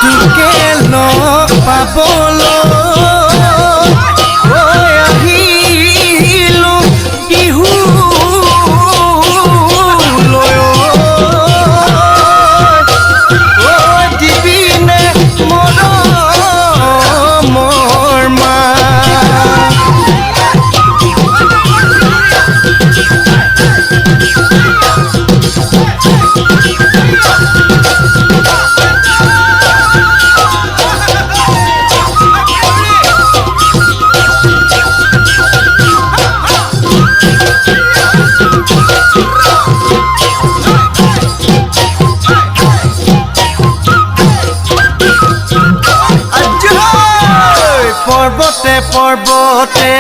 তোকে লগ পাবলৈ আহিলো বিহু দিবিনে মৰমৰ মা পৰ্বতে পৰ্বতে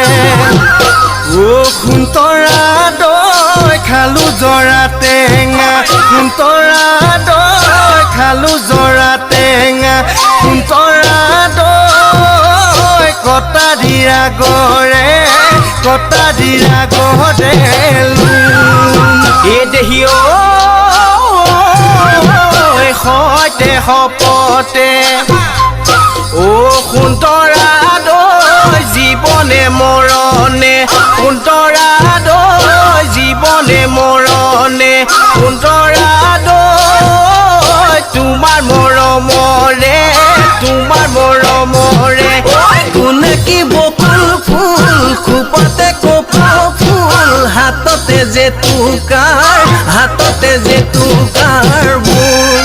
খুন্তৰা দৈ খালো জৰা টেঙা খুন্তৰা দৈ খালো জৰা টেঙা খুন্তৰা দৈ কটাৰীয়া গৰে এই দেহি সৈতে সপতে সুন্তৰা দৈ জীৱনে মৰণে সুন্তৰা দৈ জীৱনে মৰণে সুন্তৰা দৈ তোমাৰ মৰমৰে কোনে কি বকুল ফুল খোপতে কপৌ ফুল হাততে জেতুকাৰ বোল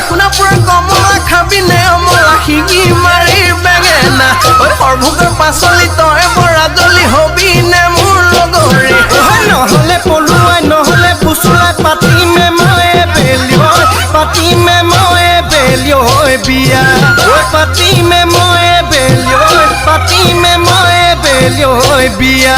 সোণাপুৰৰ কমলা খাবিনে অমলা শিঙি মাৰি বেঙেনা সৰভোগৰ পাচলি তই বৰাদলি হবিনে মোৰ লগৰে নহ'লে পলুৱাই নহ'লে ফুচুলাই পাতিমে মই বিয়া পাতিমে মই বিয়া